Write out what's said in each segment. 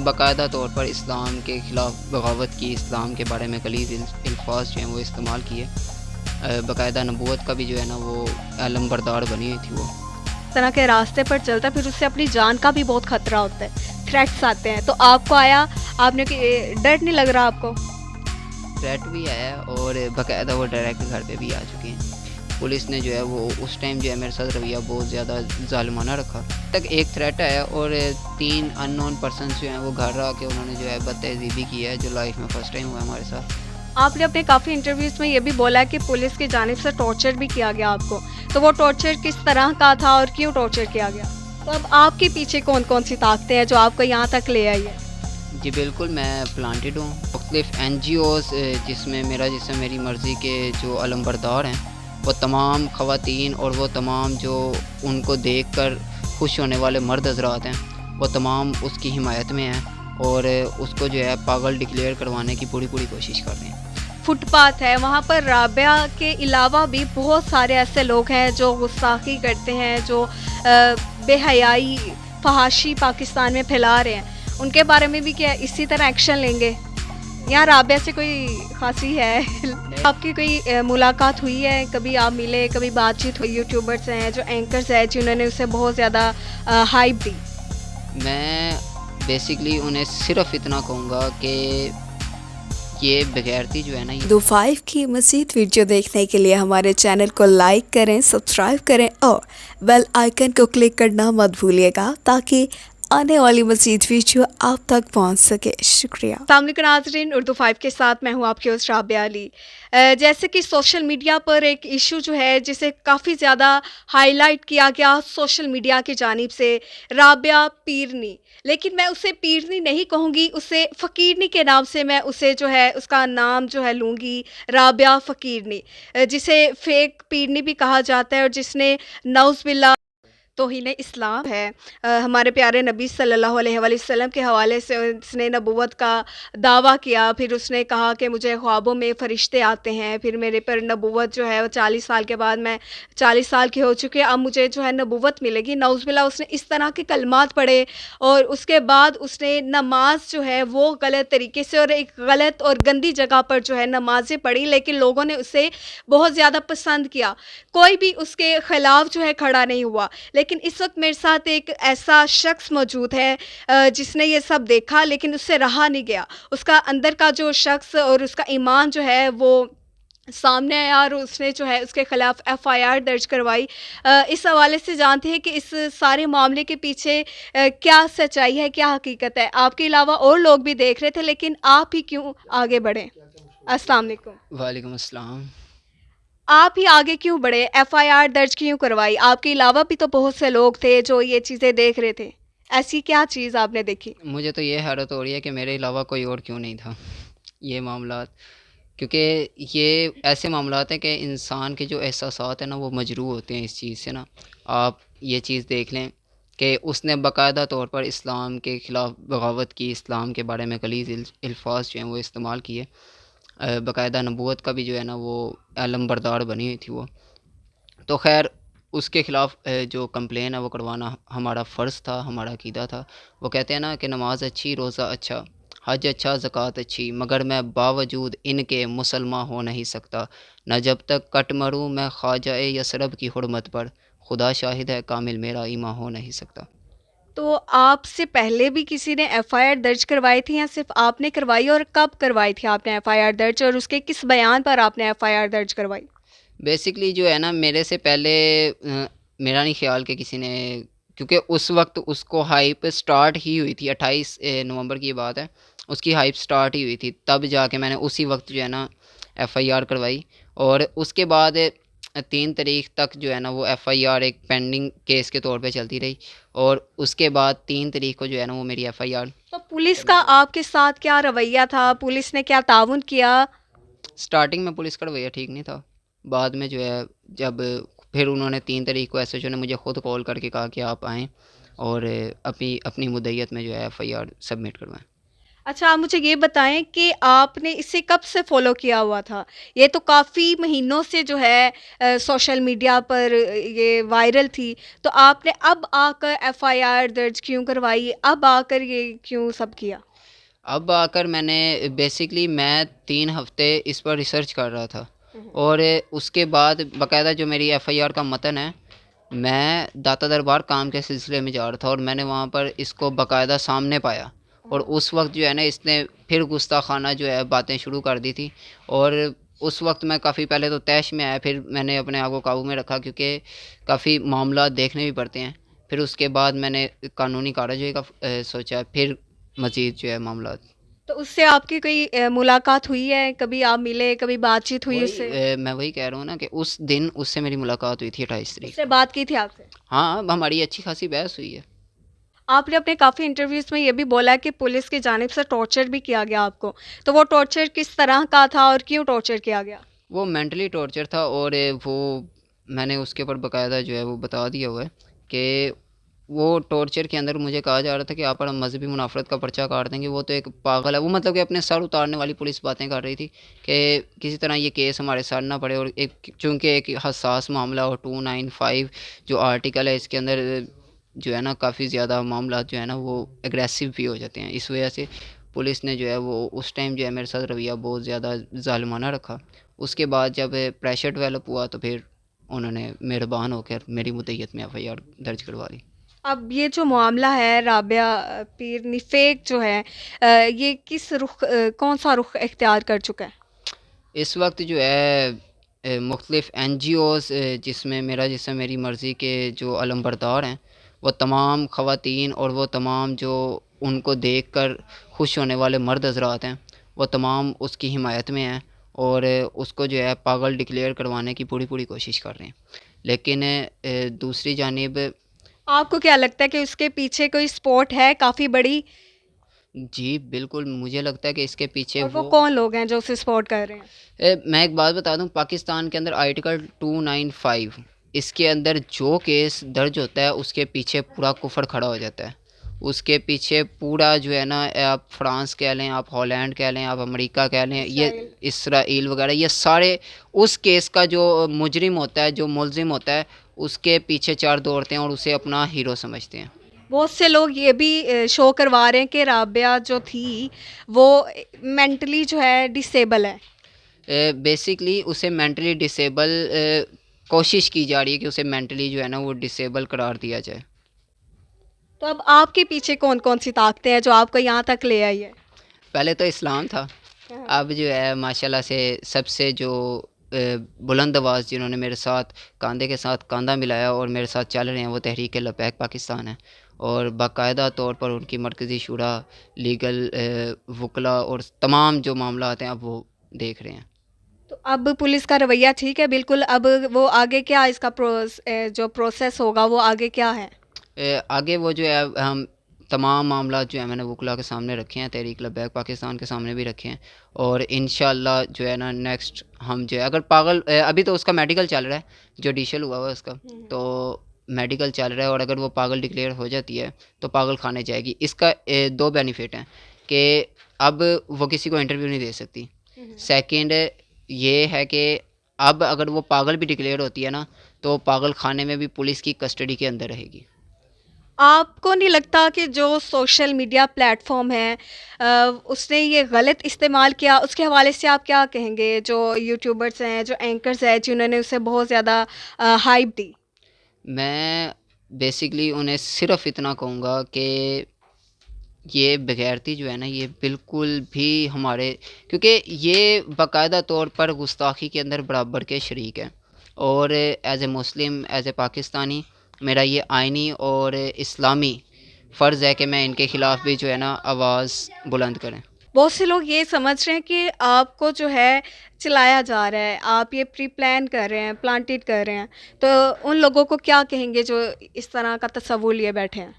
باقاعدہ طور پر اسلام کے خلاف بغاوت کی، اسلام کے بارے میں غلیظ الفاظ جو ہیں وہ استعمال کیے، باقاعدہ نبوت کا بھی جو ہے نا وہ علم بردار بنی ہوئی تھی وہ۔ اس طرح کے راستے پر چلتا ہے پھر اس سے اپنی جان کا بھی بہت خطرہ ہوتا ہے، تھریٹس آتے ہیں، تو آپ کو آیا، آپ نے ڈر نہیں لگ رہا آپ کو؟ تھریٹ بھی آیا اور باقاعدہ وہ ڈائریکٹ گھر پہ بھی آ چکے ہیں۔ پولیس نے جو ہے وہ اس ٹائم جو ہے میرے ساتھ رویہ بہت زیادہ ظالمانہ رکھا تک ایک تھریٹ آیا اور 3 ان نون پرسنس جو ہیں وہ گھر آ کے انہوں نے جو ہے بد تہذیبی کی ہے، جو لائف میں فرسٹ ٹائم ہوا ہے ہمارے ساتھ۔ آپ نے اپنے کافی انٹرویوز میں یہ بھی بولا ہے کہ پولیس کی جانب سے ٹارچر بھی کیا گیا آپ کو، تو وہ ٹارچر کس طرح کا تھا اور کیوں ٹارچر کیا گیا؟ تو اب آپ کے پیچھے کون کون سی طاقتیں ہیں جو آپ کو یہاں تک لے آئی ہے؟ جی بالکل، میں پلانٹڈ ہوں مختلف NGOs جس میں میری مرضی کے جو علم بردار ہیں، وہ تمام خواتین اور وہ تمام جو ان کو دیکھ کر خوش ہونے والے مرد حضرات ہیں، وہ تمام اس کی حمایت میں ہیں اور اس کو جو ہے پاگل ڈکلیئر کروانے کی پوری کوشش کر رہے ہیں۔ فٹ پاتھ ہے وہاں پر، رابعہ کے علاوہ بھی بہت سارے ایسے لوگ ہیں جو گستاخی کرتے ہیں، جو بے حیائی فحاشی پاکستان میں پھیلا رہے ہیں، ان کے بارے میں بھی کیا اسی طرح ایکشن لیں گے؟ یہاں رابعہ سے کوئی خاصی ہے آپ کی کوئی ملاقات ہوئی ہے، کبھی آپ ملے، کبھی بات چیت ہوئی؟ یوٹیوبرز ہیں جو اینکرز ہیں جنہوں نے اسے بہت زیادہ ہائپ دی۔ میں بیسکلی انہیں صرف اتنا کہوں گا کہ یہ بغیرتی جو ہے نا، دو 5 کی مزید ویڈیو دیکھنے کے لیے ہمارے چینل کو لائک کریں، سبسکرائب کریں اور بیل آئیکن کو کلک کرنا مت بھولیے گا تاکہ آنے والی مزید ویڈیو آپ تک پہنچ سکے۔ شکریہ۔ السلام علیکم ناظرین، اردو 5 کے ساتھ میں ہوں آپ کی ہوسٹ رابعہ علی۔ جیسے کہ سوشل میڈیا پر ایک ایشو جو ہے جسے کافی زیادہ ہائی لائٹ کیا گیا سوشل میڈیا کی جانب سے، رابعہ پیرنی، لیکن میں اسے پیرنی نہیں کہوں گی، اسے فقیرنی کے نام سے میں اسے جو ہے اس کا نام جو ہے لوں گی، رابعہ فقیرنی، جسے فیک پیرنی بھی کہا جاتا ہے اور جس نے نعوذ باللہ توہین اسلام ہے، ہمارے پیارے نبی صلی اللہ علیہ وآلہ وسلم کے حوالے سے اس نے نبوت کا دعویٰ کیا، پھر اس نے کہا کہ مجھے خوابوں میں فرشتے آتے ہیں، پھر میرے پر نبوت جو ہے وہ 40 سال کے بعد، میں 40 سال کی ہو چکی اب مجھے جو ہے نبوت ملے گی، نعوذ باللہ اس نے اس طرح کے کلمات پڑھے، اور اس کے بعد اس نے نماز جو ہے وہ غلط طریقے سے اور ایک غلط اور گندی جگہ پر جو ہے نمازیں پڑھی، لیکن لوگوں نے اسے بہت زیادہ پسند کیا، کوئی بھی اس کے خلاف جو ہے کھڑا نہیں ہوا۔ لیکن اس وقت میرے ساتھ ایک ایسا شخص موجود ہے جس نے یہ سب دیکھا لیکن اس سے رہا نہیں گیا، اس کا اندر کا جو شخص اور اس کا ایمان جو ہے وہ سامنے آیا اور اس نے جو ہے اس کے خلاف FIR درج کروائی۔ اس حوالے سے جانتے ہیں کہ اس سارے معاملے کے پیچھے کیا سچائی ہے، کیا حقیقت ہے؟ آپ کے علاوہ اور لوگ بھی دیکھ رہے تھے لیکن آپ ہی کیوں آگے بڑھیں؟ السلام علیکم۔ وعلیکم السلام۔ آپ ہی آگے کیوں بڑھے؟ FIR درج کیوں کروائی؟ آپ کے علاوہ بھی تو بہت سے لوگ تھے جو یہ چیزیں دیکھ رہے تھے، ایسی کیا چیز آپ نے دیکھی؟ مجھے تو یہ حیرت ہو رہی ہے کہ میرے علاوہ کوئی اور کیوں نہیں تھا یہ معاملات، کیونکہ یہ ایسے معاملات ہیں کہ انسان کے جو احساسات ہیں نا وہ مجروح ہوتے ہیں اس چیز سے نا۔ آپ یہ چیز دیکھ لیں کہ اس نے باقاعدہ طور پر اسلام کے خلاف بغاوت کی، اسلام کے بارے میں غلیظ الفاظ جو ہیں وہ استعمال کیے، باقاعدہ نبوت کا بھی جو ہے نا وہ علم بردار بنی ہوئی تھی وہ۔ تو خیر اس کے خلاف جو کمپلین ہے وہ کروانا ہمارا فرض تھا، ہمارا عقیدہ تھا۔ وہ کہتے ہیں نا کہ نماز اچھی، روزہ اچھا، حج اچھا، زکوٰۃ اچھی، مگر میں باوجود ان کے مسلمان ہو نہیں سکتا، نہ جب تک کٹ مروں میں خواجہ یثرب کی حرمت پر، خدا شاہد ہے کامل میرا ایمان ہو نہیں سکتا۔ تو آپ سے پہلے بھی کسی نے FIR درج کروائی تھی یا صرف آپ نے کروائی، اور کب کروائی تھی آپ نے FIR درج، اور اس کے کس بیان پر آپ نے FIR درج کروائی؟ بیسکلی جو ہے نا میرے سے پہلے میرا نہیں خیال کہ کسی نے، کیونکہ اس وقت اس کو ہائپ سٹارٹ ہی ہوئی تھی، 28 نومبر کی بات ہے، اس کی ہائپ سٹارٹ ہی ہوئی تھی، تب جا کے میں نے اسی وقت جو ہے نا FIR کروائی، اور اس کے بعد 3 تاریخ تک جو ہے نا وہ FIR ایک پینڈنگ کیس کے طور پہ چلتی رہی، اور اس کے بعد 3 تاریخ کو جو ہے نا وہ میری FIR۔ تو پولیس کا آپ کے ساتھ کیا رویہ تھا؟ پولیس نے کیا تعاون کیا؟ سٹارٹنگ میں پولیس کا رویہ ٹھیک نہیں تھا، بعد میں جو ہے جب پھر انہوں نے 3 تاریخ کو SHO نے مجھے خود کال کر کے کہا کہ آپ آئیں اور اپنی مدعیت میں جو ہے FIR سبمٹ کروائیں۔ اچھا آپ مجھے یہ بتائیں کہ آپ نے اسے کب سے فالو کیا ہوا تھا؟ یہ تو کافی مہینوں سے جو ہے سوشل میڈیا پر یہ وائرل تھی، تو آپ نے اب آ کر ایف آئی آر درج کیوں کروائی؟ اب آ کر یہ کیوں سب کیا؟ اب آ کر میں نے بیسکلی میں 3 ہفتے اس پر ریسرچ کر رہا تھا، اور اس کے بعد باقاعدہ جو میری ایف آئی آر کا متن ہے، میں داتا دربار کام کے سلسلے میں جا رہا تھا، اور میں نے وہاں پر اس کو باقاعدہ سامنے پایا، اور اس وقت جو ہے نا اس نے پھر گستاخانہ جو ہے باتیں شروع کر دی تھی، اور اس وقت میں کافی پہلے تو طیش میں آیا، پھر میں نے اپنے آپ کو قابو میں رکھا کیونکہ کافی معاملات دیکھنے بھی پڑتے ہیں، پھر اس کے بعد میں نے قانونی کارروائی کا سوچا، پھر مزید جو ہے معاملات تو اس سے آپ کی کوئی ملاقات ہوئی ہے؟ کبھی آپ ملے، کبھی بات چیت ہوئی اس سے؟ میں وہی کہہ رہا ہوں نا کہ اس دن اس سے میری ملاقات ہوئی تھی 28 اس تاریخ سے کو۔ بات کی تھی آپ سے؟ ہاں ہماری اچھی خاصی بحث ہوئی ہے۔ آپ نے اپنے کافی انٹرویوز میں یہ بھی بولا کہ پولیس کی جانب سے ٹارچر بھی کیا گیا آپ کو، تو وہ ٹارچر کس طرح کا تھا اور کیوں ٹارچر کیا گیا؟ وہ مینٹلی ٹارچر تھا، اور وہ میں نے اس کے اوپر باقاعدہ جو ہے وہ بتا دیا ہوا ہے کہ وہ ٹارچر کے اندر مجھے کہا جا رہا تھا کہ آپ پر ہم مذہبی منافرت کا پرچہ کاٹ دیں گے، وہ تو ایک پاگل ہے، وہ مطلب کہ اپنے سر اتارنے والی پولیس باتیں کر رہی تھی کہ کسی طرح یہ کیس ہمارے سر نہ پڑے، اور ایک چونکہ ایک حساس معاملہ اور 295 جو آرٹیکل ہے اس کے اندر جو ہے نا کافی زیادہ معاملات جو ہے نا وہ اگریسو بھی ہو جاتے ہیں، اس وجہ سے پولیس نے جو ہے وہ اس ٹائم جو ہے میرے ساتھ رویہ بہت زیادہ ظالمانہ رکھا۔ اس کے بعد جب پریشر ڈیولپ ہوا تو پھر انہوں نے مہربان ہو کر میری مدعیت میں ایف آئی آر درج کروا لی۔ اب یہ جو معاملہ ہے رابعہ پیر نفیق جو ہے یہ کس رخ کون سا رخ اختیار کر چکا ہے؟ اس وقت جو ہے مختلف این جی اوز جس میں میرا جسم میری مرضی کے جو علم بردار ہیں، وہ تمام خواتین اور وہ تمام جو ان کو دیکھ کر خوش ہونے والے مرد حضرات ہیں، وہ تمام اس کی حمایت میں ہیں، اور اس کو جو ہے پاگل ڈکلیئر کروانے کی پوری کوشش کر رہے ہیں، لیکن دوسری جانب آپ کو کیا لگتا ہے کہ اس کے پیچھے کوئی سپورٹ ہے کافی بڑی؟ جی بالکل مجھے لگتا ہے کہ اس کے پیچھے اور وہ کون لوگ ہیں جو اسے سپورٹ کر رہے ہیں؟ میں ایک بات بتا دوں، پاکستان کے اندر آرٹیکل 295 اس کے اندر جو کیس درج ہوتا ہے اس کے پیچھے پورا کفر کھڑا ہو جاتا ہے، اس کے پیچھے پورا جو ہے نا، آپ فرانس کہہ لیں، آپ ہالینڈ کہہ لیں، آپ امریکہ کہہ لیں، یہ اسرائیل وغیرہ، یہ سارے اس کیس کا جو مجرم ہوتا ہے، جو ملزم ہوتا ہے، اس کے پیچھے چار دوڑتے ہیں اور اسے اپنا ہیرو سمجھتے ہیں۔ بہت سے لوگ یہ بھی شو کروا رہے ہیں کہ رابعہ جو تھی وہ مینٹلی جو ہے ڈسیبل ہے۔ بیسکلی اسے مینٹلی ڈسیبل کوشش کی جا رہی ہے کہ اسے مینٹلی جو ہے نا وہ ڈسیبل قرار دیا جائے۔ تو اب آپ کے پیچھے کون کون سی طاقتیں ہیں جو آپ کو یہاں تک لے آئی ہے؟ پہلے تو اسلام تھا، اب جو ہے ماشاءاللہ سے سب سے جو بلند آواز جنہوں نے میرے ساتھ کاندھے کے ساتھ کاندھا ملایا اور میرے ساتھ چل رہے ہیں، وہ تحریک لبیک پاکستان ہے، اور باقاعدہ طور پر ان کی مرکزی شورا، لیگل وکلا اور تمام جو معاملات ہیں اب وہ دیکھ رہے ہیں۔ تو اب پولیس کا رویہ ٹھیک ہے بالکل؟ اب وہ آگے کیا اس کا جو پروسیس ہوگا وہ آگے کیا ہے؟ آگے وہ جو ہے ہم تمام معاملات جو ہے میں نے وکلا کے سامنے رکھے ہیں، تحریک لبیک پاکستان کے سامنے بھی رکھے ہیں، اور انشاءاللہ جو ہے نا نیکسٹ ہم جو ہے اگر پاگل ابھی تو اس کا میڈیکل چل رہا ہے، جوڈیشل ہوا ہوا ہے اس کا، تو میڈیکل چل رہا ہے، اور اگر وہ پاگل ڈکلیئر ہو جاتی ہے تو پاگل خانے جائے گی۔ اس کا 2 بینیفٹ ہیں کہ اب وہ کسی کو انٹرویو نہیں دے سکتی، سیکنڈ یہ ہے کہ اب اگر وہ پاگل بھی ڈکلیئر ہوتی ہے نا تو پاگل خانے میں بھی پولیس کی کسٹڈی کے اندر رہے گی۔ آپ کو نہیں لگتا کہ جو سوشل میڈیا پلیٹ فارم ہے اس نے یہ غلط استعمال کیا؟ اس کے حوالے سے آپ کیا کہیں گے؟ جو یوٹیوبرز ہیں، جو اینکرز ہیں، جنہوں نے اسے بہت زیادہ ہائپ دی؟ میں بیسکلی انہیں صرف اتنا کہوں گا کہ یہ بغیرتی جو ہے نا یہ بالکل بھی ہمارے، کیونکہ یہ باقاعدہ طور پر گستاخی کے اندر برابر کے شریک ہیں، اور as a Muslim, as a Pakistani, میرا یہ آئینی اور اسلامی فرض ہے کہ میں ان کے خلاف بھی جو ہے نا آواز بلند کریں۔ بہت سے لوگ یہ سمجھ رہے ہیں کہ آپ کو جو ہے چلایا جا رہا ہے، آپ یہ پری پلان کر رہے ہیں، پلانٹیڈ کر رہے ہیں، تو ان لوگوں کو کیا کہیں گے جو اس طرح کا تصور لیے بیٹھے ہیں؟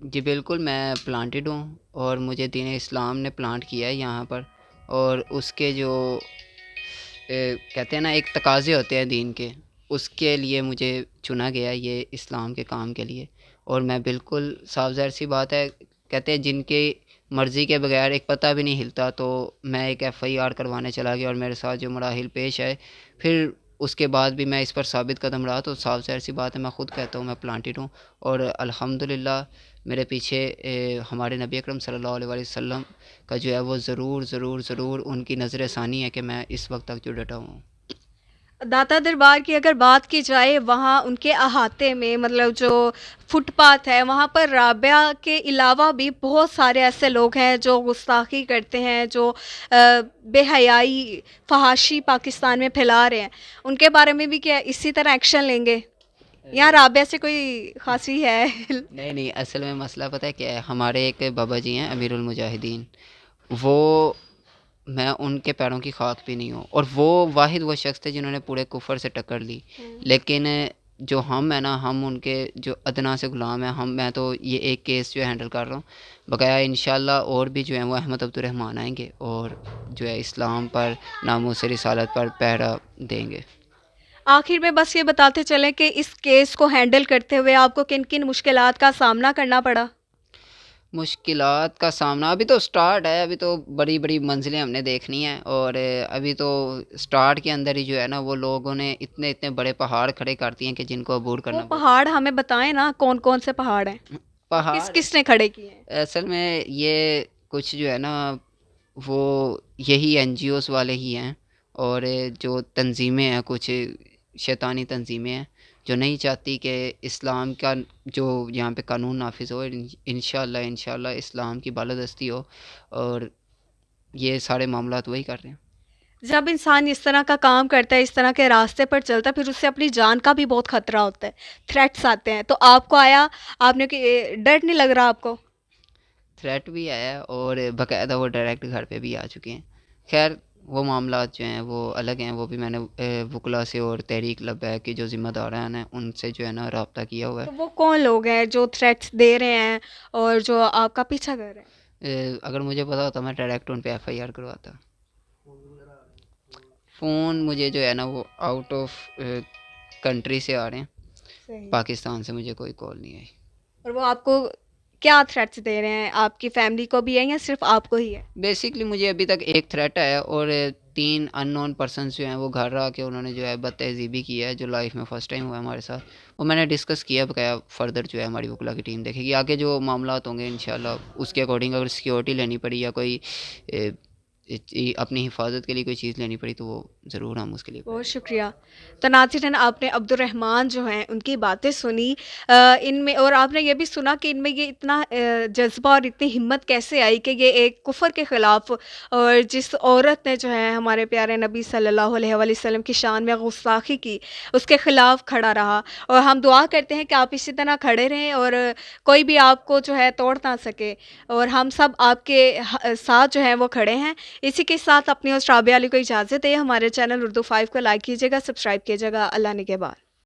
جی بالکل میں پلانٹڈ ہوں، اور مجھے دین اسلام نے پلانٹ کیا ہے یہاں پر، اور اس کے جو کہتے ہیں نا ایک تقاضے ہوتے ہیں دین کے، اس کے لیے مجھے چنا گیا یہ اسلام کے کام کے لیے، اور میں بالکل صاف ظاہر سی بات ہے، کہتے ہیں جن کی مرضی کے بغیر ایک پتہ بھی نہیں ہلتا، تو میں ایک FIR کروانے چلا گیا اور میرے ساتھ جو مراحل پیش آئے، پھر اس کے بعد بھی میں اس پر ثابت قدم رہا، تو صاف ظاہر سی بات ہے میں خود کہتا ہوں میں پلانٹڈ ہوں، اور الحمدللہ میرے پیچھے ہمارے نبی اکرم صلی اللہ علیہ وآلہ وسلم کا جو ہے وہ ضرور ضرور ضرور ان کی نظر ثانی ہے کہ میں اس وقت تک جو ڈٹا ہوں۔ داتا دربار کی اگر بات کی جائے، وہاں ان کے احاطے میں مطلب جو فٹ پاتھ ہے وہاں پر رابعہ کے علاوہ بھی بہت سارے ایسے لوگ ہیں جو گستاخی کرتے ہیں، جو بے حیائی فحاشی پاکستان میں پھیلا رہے ہیں، ان کے بارے میں بھی کیا اسی طرح ایکشن لیں گے؟ یا رابعہ سے کوئی خاصی ہے؟ نہیں، اصل میں مسئلہ پتہ ہے کیا ہے، ہمارے ایک بابا جی ہیں امیر المجاہدین، وہ میں ان کے پیروں کی خاک بھی نہیں ہوں، اور وہ واحد وہ شخص تھے جنہوں نے پورے کفر سے ٹکر لی، لیکن جو ہم ہیں نا، ہم ان کے جو ادنا سے غلام ہیں، میں تو یہ ایک کیس جو ہے ہینڈل کر رہا ہوں، بقایا انشاءاللہ اور بھی جو ہیں وہ احمد عبد الرحمن آئیں گے اور جو ہے اسلام پر، ناموس رسالت پر پہرا دیں گے۔ آخر میں بس یہ بتاتے چلیں کہ اس کیس کو ہینڈل کرتے ہوئے آپ کو کن کن مشکلات کا سامنا کرنا پڑا؟ مشکلات کا سامنا ابھی تو سٹارٹ ہے، ابھی تو بڑی بڑی منزلیں ہم نے دیکھنی ہیں، اور ابھی تو سٹارٹ کے اندر ہی جو ہے نا وہ لوگوں نے اتنے بڑے پہاڑ کھڑے کر دیے ہیں کہ جن کو عبور وہ کرنا پہاڑ ہمیں بتائیں نا، کون کون سے پہاڑ ہیں؟ پہاڑ کس کس نے کھڑے کیے ہیں؟ اصل میں یہ کچھ جو ہے نا وہ یہی NGOs والے ہی ہیں، اور جو تنظیمیں ہیں، کچھ شیطانی تنظیمیں ہیں جو نہیں چاہتی کہ اسلام کا جو یہاں پہ قانون نافذ ہو، انشاءاللہ اسلام کی بالادستی ہو، اور یہ سارے معاملات وہی کر رہے ہیں۔ جب انسان اس طرح کا کام کرتا ہے، اس طرح کے راستے پر چلتا ہے، پھر اس سے اپنی جان کا بھی بہت خطرہ ہوتا ہے، تھریٹس آتے ہیں، تو آپ کو آیا، آپ نے ڈر نہیں لگ رہا آپ کو؟ تھریٹ بھی آیا اور باقاعدہ وہ ڈائریکٹ گھر پہ بھی آ چکے ہیں۔ خیر وہ معاملات جو ہیں وہ الگ ہیں، وہ بھی میں نے وکلا سے اور تحریک لبیک کی جو ذمہ داران ہیں ان سے جو ہے نا رابطہ کیا ہوا ہے۔ تو وہ کون لوگ ہیں جو تھریٹس دے رہے ہیں اور جو آپ کا پیچھا کر رہے ہیں؟ اگر مجھے پتا ہوتا میں ڈائریکٹ ان پہ FIR کرواتا۔ فون مجھے جو ہے نا وہ آؤٹ آف کنٹری سے آ رہے ہیں، صحیح۔ پاکستان سے مجھے کوئی کال نہیں آئی۔ اور وہ آپ کو کیا تھریٹس دے رہے ہیں؟ آپ کی فیملی کو بھی ہے یا صرف آپ کو ہی ہے؟ بیسکلی مجھے ابھی تک ایک تھریٹ آیا، اور 3 ان نون پرسنس جو ہیں وہ گھر آ کے انہوں نے جو ہے بد تہذیبی کی ہے، جو لائف میں فرسٹ ٹائم ہوا ہے ہمارے ساتھ، وہ میں نے ڈسکس کیا، بقایا فردر جو ہے ہماری وکلا کی ٹیم دیکھے گی آگے جو معاملات ہوں گے انشاءاللہ اس کے اکارڈنگ۔ اگر سیکیورٹی لینی پڑی یا کوئی اپنی حفاظت کے لیے کوئی چیز لینی پڑی تو وہ ضرور ہم اس کے لیے بہت شکریہ۔ تو ناظرین، آپ نے عبد الرحمن جو ہیں ان کی باتیں سنی، ان میں، اور آپ نے یہ بھی سنا کہ ان میں یہ اتنا جذبہ اور اتنی ہمت کیسے آئی کہ یہ ایک کفر کے خلاف، اور جس عورت نے جو ہے ہمارے پیارے نبی صلی اللہ علیہ وآلہ وسلم کی شان میں گستاخی کی، اس کے خلاف کھڑا رہا، اور ہم دعا کرتے ہیں کہ آپ اسی طرح کھڑے رہیں اور کوئی بھی آپ کو جو ہے توڑ نہ سکے، اور ہم سب آپ کے ساتھ جو ہیں وہ کھڑے ہیں۔ اسی کے ساتھ اپنی اور رابعہ علی کو اجازت ہے۔ ہمارے چینل اردو 5 کو لائک کیجیے گا، سبسکرائب کیجیے گا۔ اللہ نگہبان۔